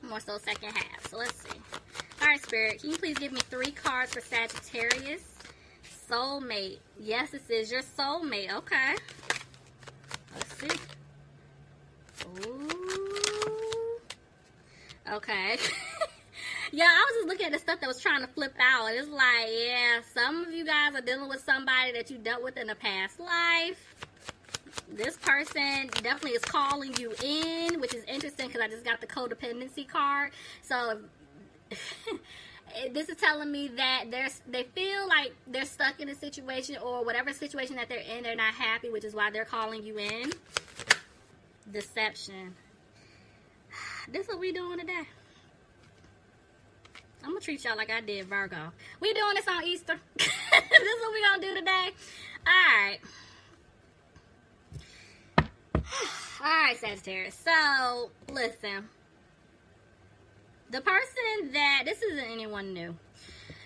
More so second half. So let's see. All right, Spirit, can you please give me 3 cards for Sagittarius? Soulmate. Yes, this is your soulmate. Okay. Let's see. Ooh. Okay. Yeah, I was just looking at the stuff that was trying to flip out. It's like, yeah, some of you guys are dealing with somebody that you dealt with in a past life. This person definitely is calling you in, which is interesting because I just got the codependency card. So this is telling me that they feel like they're stuck in a situation, or whatever situation that they're in, they're not happy, which is why they're calling you in. Deception. This is what we doing today. I'm gonna treat y'all like I did Virgo. We doing this on Easter. This is what we gonna do today. Alright. Alright, Sagittarius. So, listen. The person that, this isn't anyone new.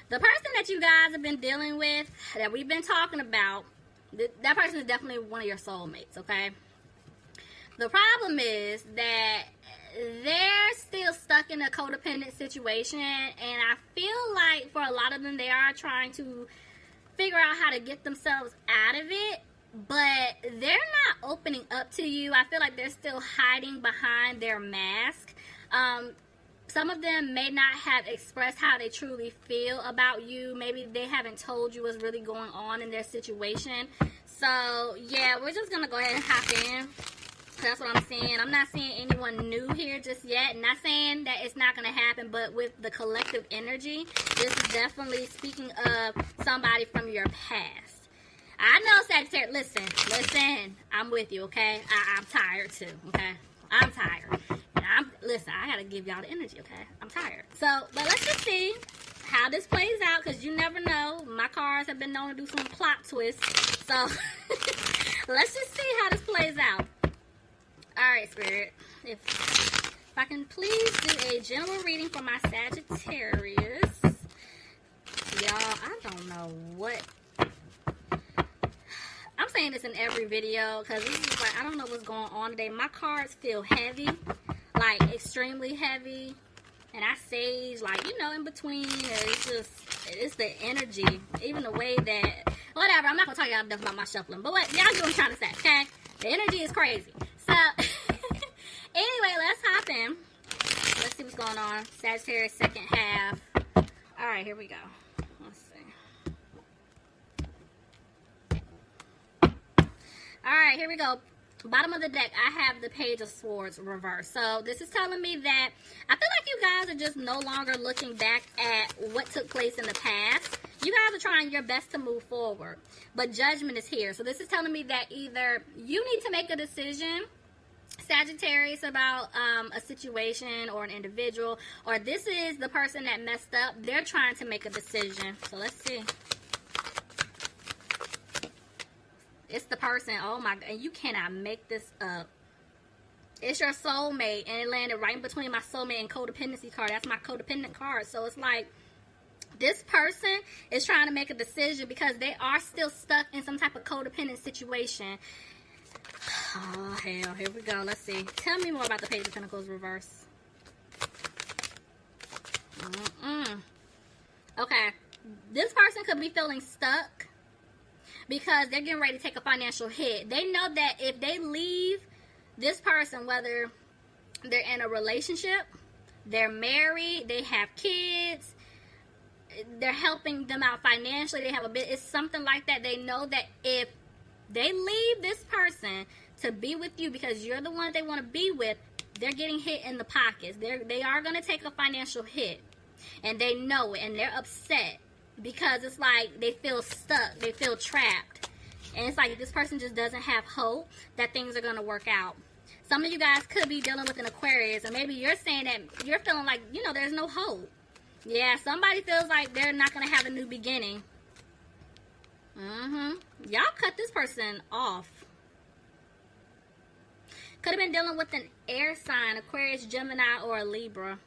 The person that you guys have been dealing with, that we've been talking about, that person is definitely one of your soulmates, okay? The problem is that they're still stuck in a codependent situation, and I feel like for a lot of them, they are trying to figure out how to get themselves out of it, but they're not opening up to you. I feel like they're still hiding behind their mask. Some of them may not have expressed how they truly feel about you. Maybe they haven't told you what's really going on in their situation. So, yeah, we're just going to go ahead and hop in. That's what I'm seeing. I'm not seeing anyone new here just yet. Not saying that it's not going to happen, but with the collective energy, this is definitely speaking of somebody from your past. I know, Sagittarius. Listen. I'm with you, okay? I'm tired too, okay? I'm tired. Listen, I got to give y'all the energy, okay? I'm tired. So, but let's just see how this plays out, because you never know. My cards have been known to do some plot twists. So, let's just see how this plays out. Alright, Spirit, if I can please do a general reading for my Sagittarius. Y'all, I don't know what. I'm saying this in every video because this is like, I don't know what's going on today. My cards feel heavy, like extremely heavy. And I sage, like, you know, in between. It's the energy. Even the way that, whatever, I'm not going to tell y'all enough about my shuffling. But what, y'all do what I'm trying to say, okay? The energy is crazy. So, anyway, let's hop in. Let's see what's going on. Sagittarius second half. Alright, here we go. Let's see. Alright, here we go. Bottom of the deck, I have the Page of Swords reversed. So, this is telling me that I feel like you guys are just no longer looking back at what took place in the past. You guys are trying your best to move forward. But judgment is here. So, this is telling me that either you need to make a decision, Sagittarius, about a situation or an individual, or this is the person that messed up. They're trying to make a decision. So, let's see. It's the person, oh my God, and you cannot make this up. It's your soulmate, and it landed right in between my soulmate and codependency card. That's my codependent card. So it's like, this person is trying to make a decision because they are still stuck in some type of codependent situation. Oh, hell, here we go. Let's see. Tell me more about the Page of Pentacles reverse. Okay. This person could be feeling stuck because they're getting ready to take a financial hit. They know that if they leave this person, whether they're in a relationship, they're married, they have kids, they're helping them out financially, they have a bit, it's something like that. They know that if they leave this person to be with you because you're the one they want to be with, they're getting hit in the pockets. They are going to take a financial hit. And they know it, and they're upset. Because it's like they feel stuck. They feel trapped. And it's like this person just doesn't have hope that things are going to work out. Some of you guys could be dealing with an Aquarius. And maybe you're saying that you're feeling like, you know, there's no hope. Yeah, somebody feels like they're not going to have a new beginning. Y'all cut this person off. Could have been dealing with an air sign. Aquarius, Gemini, or a Libra.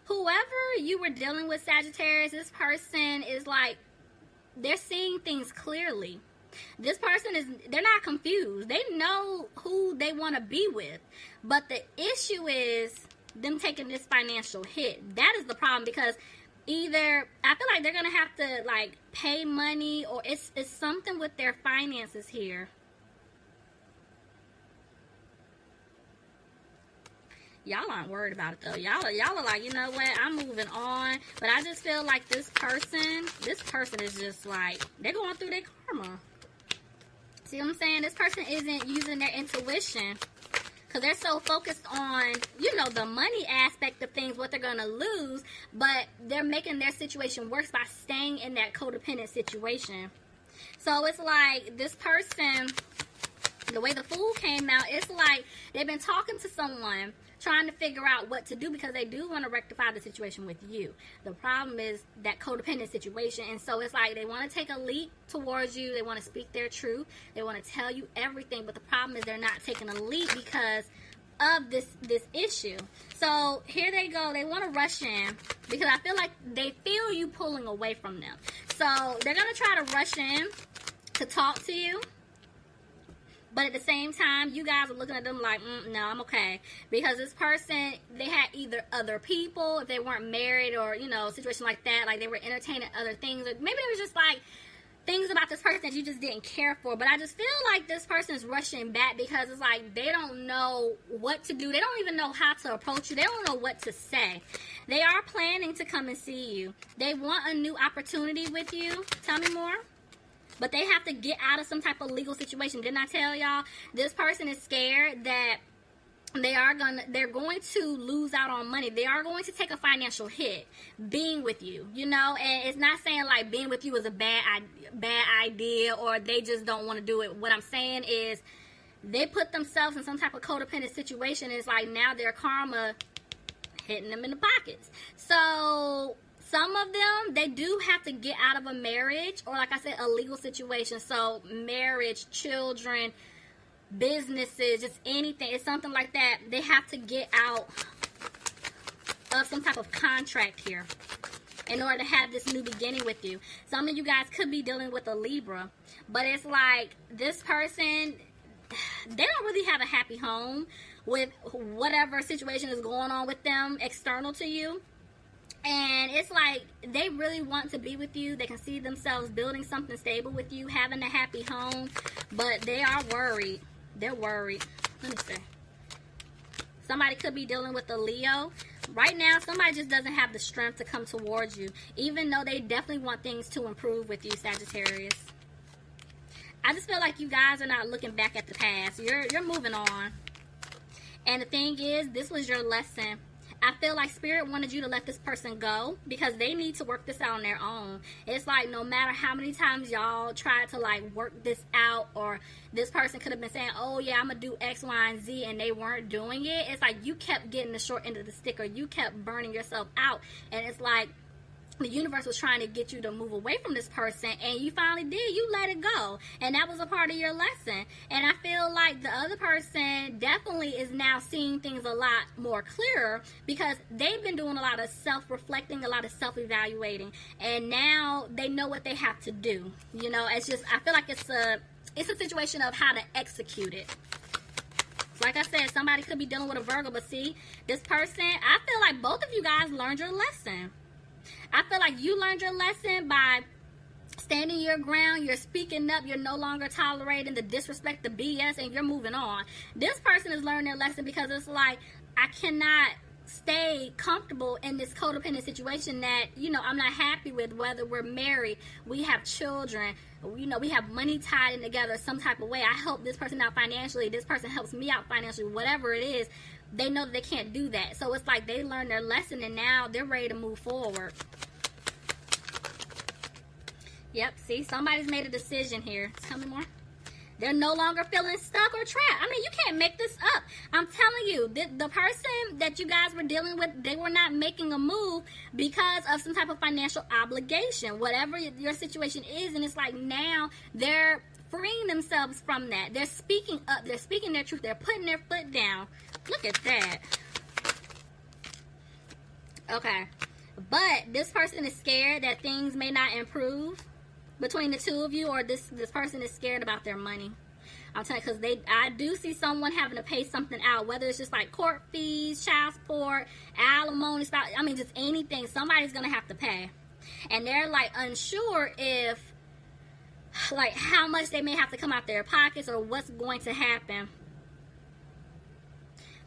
Whoever you were dealing with, Sagittarius, this person is like, they're seeing things clearly. This person they're not confused. They know who they want to be with. But the issue is them taking this financial hit. That is the problem, because either I feel like they're going to have to like pay money, or it's something with their finances here. Y'all aren't worried about it though. Y'all are like, you know what, I'm moving on. But I just feel like this person is just like, they're going through their karma. See what I'm saying? This person isn't using their intuition, because they're so focused on, you know, the money aspect of things, what they're going to lose. But they're making their situation worse by staying in that codependent situation. So it's like this person, the way the Fool came out, it's like they've been talking to someone, trying to figure out what to do, because they do want to rectify the situation with you. The problem is that codependent situation. And so it's like they want to take a leap towards you. They want to speak their truth. They want to tell you everything. But the problem is they're not taking a leap because of this issue. So here they go. They want to rush in because I feel like they feel you pulling away from them. So they're going to try to rush in to talk to you. But at the same time, you guys are looking at them like, no, I'm okay. Because this person, they had either other people, if they weren't married, or, you know, a situation like that. Like, they were entertaining other things. Or maybe it was just, like, things about this person that you just didn't care for. But I just feel like this person is rushing back because it's like they don't know what to do. They don't even know how to approach you. They don't know what to say. They are planning to come and see you. They want a new opportunity with you. Tell me more. But they have to get out of some type of legal situation. Didn't I tell y'all? This person is scared that they're going to lose out on money. They are going to take a financial hit being with you, you know. And it's not saying like being with you is a bad idea, or they just don't want to do it. What I'm saying is they put themselves in some type of codependent situation. It's like now their karma hitting them in the pockets. So some of them, they do have to get out of a marriage, or like I said, a legal situation. So marriage, children, businesses, just anything. It's something like that. They have to get out of some type of contract here in order to have this new beginning with you. Some of you guys could be dealing with a Libra, but it's like this person, they don't really have a happy home with whatever situation is going on with them external to you. And it's like they really want to be with you. They can see themselves building something stable with you, having a happy home. But they are worried. They're worried. Let me see. Somebody could be dealing with a Leo. Right now, somebody just doesn't have the strength to come towards you, even though they definitely want things to improve with you, Sagittarius. I just feel like you guys are not looking back at the past. You're moving on. And the thing is, this was your lesson. I feel like Spirit wanted you to let this person go because they need to work this out on their own. It's like no matter how many times y'all tried to like work this out, or this person could have been saying, oh yeah, I'm going to do X, Y, and Z, and they weren't doing it. It's like you kept getting the short end of the stick, or you kept burning yourself out. And it's like the universe was trying to get you to move away from this person, and you finally did. You let it go, and that was a part of your lesson. And I feel like the other person definitely is now seeing things a lot more clearer because they've been doing a lot of self-reflecting, a lot of self-evaluating, and now they know what they have to do. You know, it's just, I feel like it's a situation of how to execute it. Like I said, somebody could be dealing with a Virgo, but see, this person, I feel like both of you guys learned your lesson. I feel like you learned your lesson by standing your ground. You're speaking up. You're no longer tolerating the disrespect, the BS, and you're moving on. This person is learning their lesson because it's like, I cannot stay comfortable in this codependent situation that, you know, I'm not happy with, whether we're married, we have children, you know, we have money tied in together some type of way. I help this person out financially. This person helps me out financially, whatever it is. They know that they can't do that. So it's like they learned their lesson and now they're ready to move forward. Yep, see, somebody's made a decision here. Tell me more. They're no longer feeling stuck or trapped. I mean, you can't make this up. I'm telling you, the person that you guys were dealing with, they were not making a move because of some type of financial obligation, whatever your situation is. And it's like now they're freeing themselves from that. They're speaking up. They're speaking their truth. They're putting their foot down. Look at that. Okay. But this person is scared that things may not improve. between the two of you, or this person is scared about their money. I'm telling you, because I do see someone having to pay something out, whether it's just like court fees, child support, alimony, I mean, just anything. Somebody's going to have to pay. And they're like unsure if, like, how much they may have to come out their pockets or what's going to happen.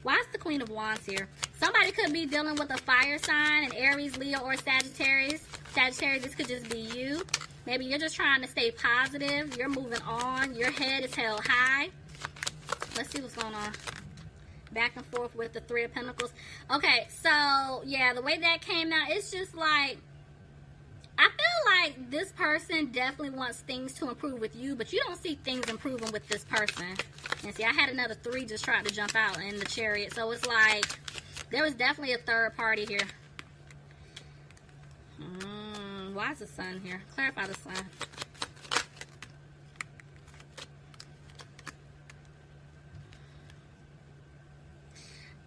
Why is the Queen of Wands here? Somebody could be dealing with a fire sign, an Aries, Leo, or Sagittarius. Sagittarius, this could just be you. Maybe you're just trying to stay positive. You're moving on. Your head is held high. Let's see what's going on. Back and forth with the Three of Pentacles. Okay, so, yeah, the way that came out, it's just like, I feel like this person definitely wants things to improve with you, but you don't see things improving with this person. And see, I had another 3 just trying to jump out in the Chariot. So it's like, there was definitely a third party here. Why is the Sun here? Clarify the Sun.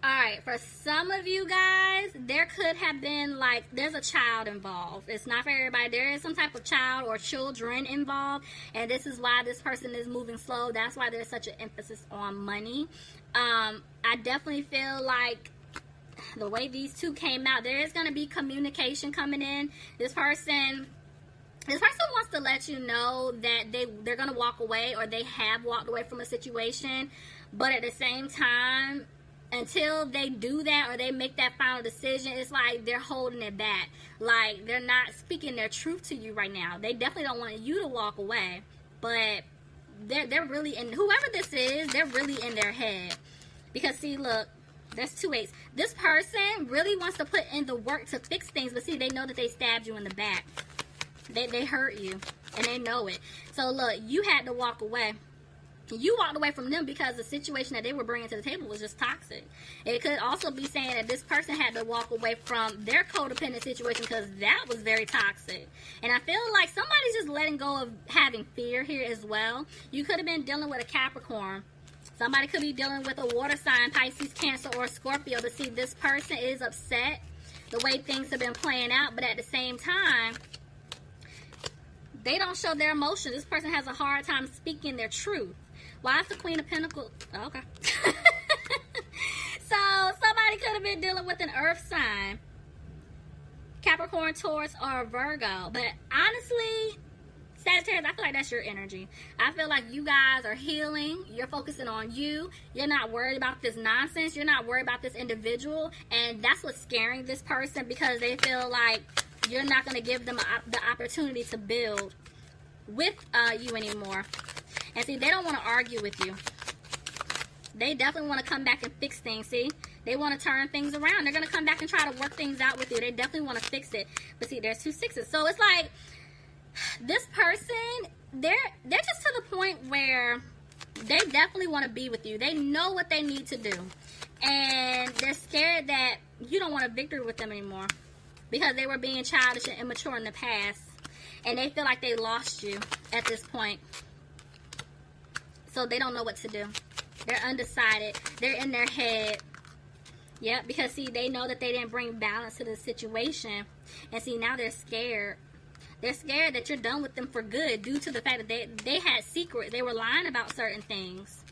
Alright, for some of you guys, there could have been, like, there's a child involved. It's not for everybody. There is some type of child or children involved, and this is why this person is moving slow. That's why there's such an emphasis on money. I definitely feel like the way these two came out, there is going to be communication coming in. This person wants to let you know that they're going to walk away, or they have walked away from a situation, but at the same time, until they do that or they make that final decision, it's like they're holding it back. Like, they're not speaking their truth to you right now. They definitely don't want you to walk away, but they're really in, whoever this is, they're really in their head. Because, see, look, there's 2 8s. This person really wants to put in the work to fix things, but see, they know that they stabbed you in the back. They hurt you, and they know it. So, look, you had to walk away. You walked away from them because the situation that they were bringing to the table was just toxic. It could also be saying that this person had to walk away from their codependent situation because that was very toxic. And I feel like somebody's just letting go of having fear here as well. You could have been dealing with a Capricorn. Somebody could be dealing with a water sign, Pisces, Cancer, or Scorpio. To see, this person is upset the way things have been playing out, but at the same time, they don't show their emotions. This person has a hard time speaking their truth. Why is the Queen of Pentacles? Oh, okay. So, somebody could have been dealing with an earth sign. Capricorn, Taurus, or Virgo. But honestly, Sagittarius, I feel like that's your energy. I feel like you guys are healing. You're focusing on you. You're not worried about this nonsense. You're not worried about this individual. And that's what's scaring this person, because they feel like you're not going to give them the opportunity to build with you anymore. And see, they don't want to argue with you. They definitely want to come back and fix things, see? They want to turn things around. They're going to come back and try to work things out with you. They definitely want to fix it. But see, there's 2 6s. So it's like, this person, they're just to the point where they definitely want to be with you. They know what they need to do. And they're scared that you don't want a victory with them anymore, because they were being childish and immature in the past. And they feel like they lost you at this point. So they don't know what to do. They're undecided. They're in their head. Yep, because see, they know that they didn't bring balance to the situation. And see, now they're scared. They're scared that you're done with them for good, due to the fact that they had secrets. They were lying about certain things.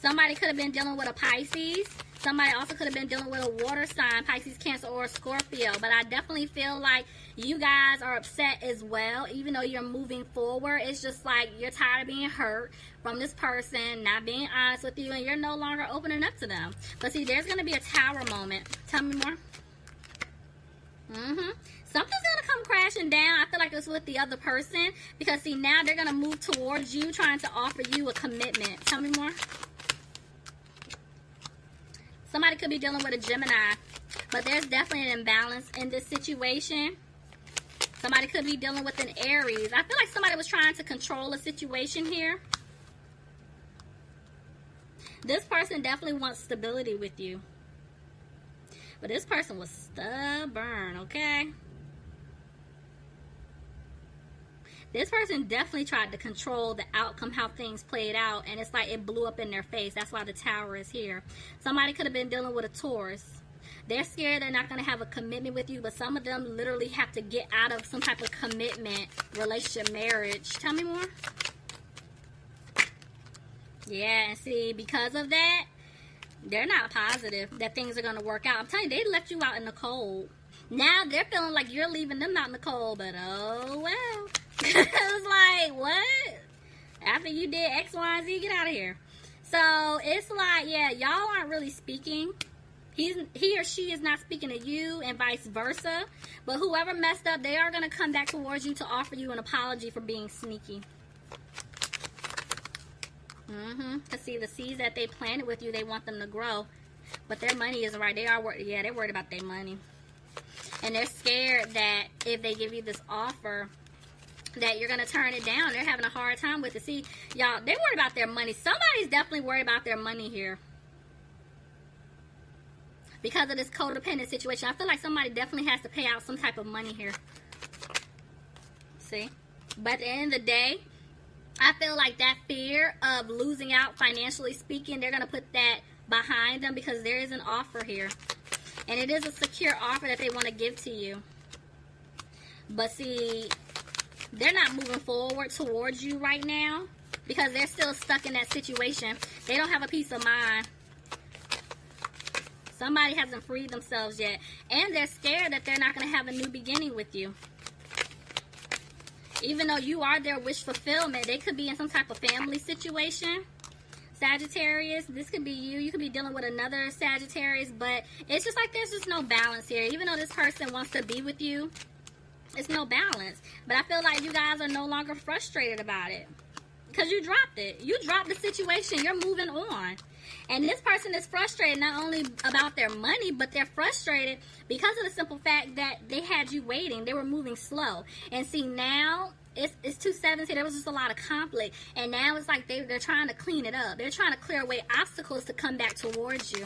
Somebody could have been dealing with a Pisces. Somebody also could have been dealing with a water sign, Pisces, Cancer, or Scorpio. But I definitely feel like you guys are upset as well, even though you're moving forward. It's just like you're tired of being hurt from this person, not being honest with you, and you're no longer opening up to them. But see, there's going to be a Tower moment. Tell me more. Something's going to come crashing down. I feel like it's with the other person, because see, now they're going to move towards you, trying to offer you a commitment. Tell me more. Somebody could be dealing with a Gemini, but there's definitely an imbalance in this situation. Somebody could be dealing with an Aries. I feel like somebody was trying to control a situation here. This person definitely wants stability with you, but this person was stubborn, okay? This person definitely tried to control the outcome, how things played out, and it's like it blew up in their face. That's why the Tower is here. Somebody could have been dealing with a Taurus. They're scared they're not going to have a commitment with you, but some of them literally have to get out of some type of commitment, relationship, marriage. Tell me more. Yeah, and see, because of that, they're not positive that things are going to work out. I'm telling you, they left you out in the cold. Now they're feeling like you're leaving them out in the cold, but oh well. It's like, what? After you did X, Y, and Z, get out of here. So it's like, yeah, y'all aren't really speaking. He or she is not speaking to you, and vice versa. But whoever messed up, they are going to come back towards you to offer you an apology for being sneaky. Because see, the seeds that they planted with you, they want them to grow. But their money isn't right. They're worried about their money. And they're scared that if they give you this offer, that you're going to turn it down. They're having a hard time with it. See, y'all, they're worried about their money. Somebody's definitely worried about their money here. Because of this codependent situation. I feel like somebody definitely has to pay out some type of money here. See? But at the end of the day, I feel like that fear of losing out financially speaking, they're going to put that behind them because there is an offer here. And it is a secure offer that they want to give to you. But see, they're not moving forward towards you right now because they're still stuck in that situation. They don't have a peace of mind. Somebody hasn't freed themselves yet. And they're scared that they're not going to have a new beginning with you. Even though you are their wish fulfillment, they could be in some type of family situation. Sagittarius, this could be you. You could be dealing with another Sagittarius, but it's just like there's just no balance here. Even though this person wants to be with you, it's no balance. But I feel like you guys are no longer frustrated about it because you dropped it. You dropped the situation. You're moving on. And this person is frustrated not only about their money, but they're frustrated because of the simple fact that they had you waiting. They were moving slow. And see, now it's 2/7. There was just a lot of conflict. And now it's like they're trying to clean it up. They're trying to clear away obstacles to come back towards you.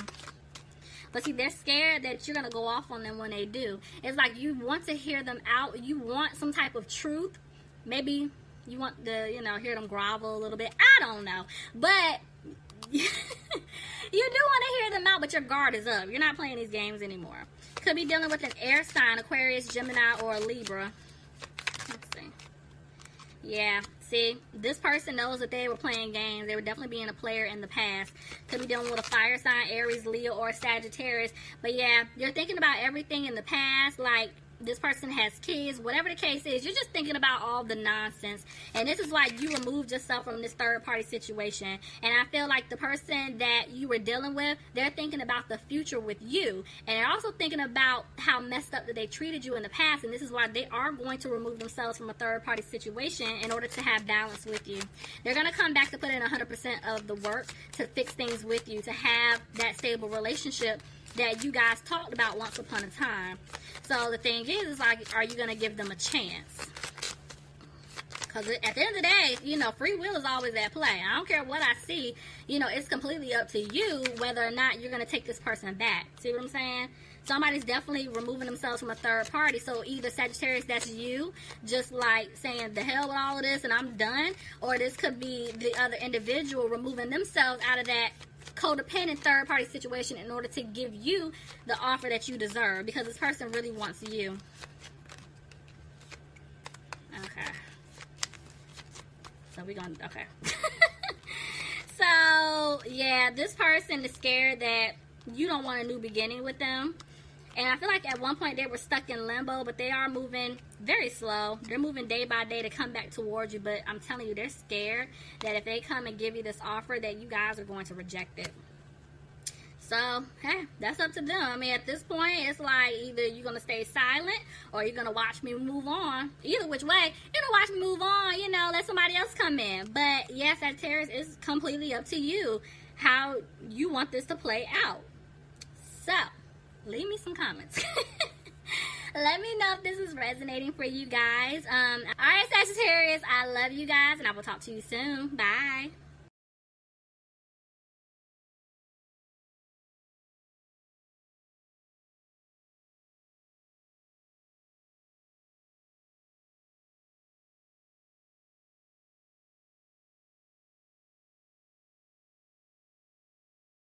But see, they're scared that you're going to go off on them when they do. It's like you want to hear them out. You want some type of truth. Maybe you want to, hear them grovel a little bit. I don't know. But you do want to hear them out, but your guard is up. You're not playing these games anymore. Could be dealing with an air sign, Aquarius, Gemini, or a Libra. Let's see. Yeah, see, this person knows that they were playing games. They were definitely being a player in the past. Could be dealing with a fire sign, Aries, Leo, or Sagittarius. But yeah, you're thinking about everything in the past, like this person has kids, whatever the case is. You're just thinking about all the nonsense. And this is why you removed yourself from this third party situation. And I feel like the person that you were dealing with, they're thinking about the future with you. And they're also thinking about how messed up that they treated you in the past. And this is why they are going to remove themselves from a third party situation in order to have balance with you. They're going to come back to put in 100% of the work to fix things with you, to have that stable relationship that you guys talked about once upon a time. So the thing is like, are you going to give them a chance? Because at the end of the day, free will is always at play. I don't care what I see. It's completely up to you whether or not you're going to take this person back. See what I'm saying? Somebody's definitely removing themselves from a third party. So either Sagittarius, that's you, just like saying the hell with all of this and I'm done. Or this could be the other individual removing themselves out of that codependent third party situation in order to give you the offer that you deserve, because this person really wants you. Okay. So okay. So yeah, this person is scared that you don't want a new beginning with them. And I feel like at one point they were stuck in limbo, but they are moving very slow. They're moving day by day to come back towards you. But I'm telling you, they're scared that if they come and give you this offer, that you guys are going to reject it. So, hey, that's up to them. I mean, at this point, it's like either you're going to stay silent or you're going to watch me move on. Either which way, you're going to watch me move on, let somebody else come in. But, yes, Sagittarius, it's completely up to you how you want this to play out. So, leave me some comments. Let me know if this is resonating for you guys. All right, Sagittarius, I love you guys, and I will talk to you soon. Bye.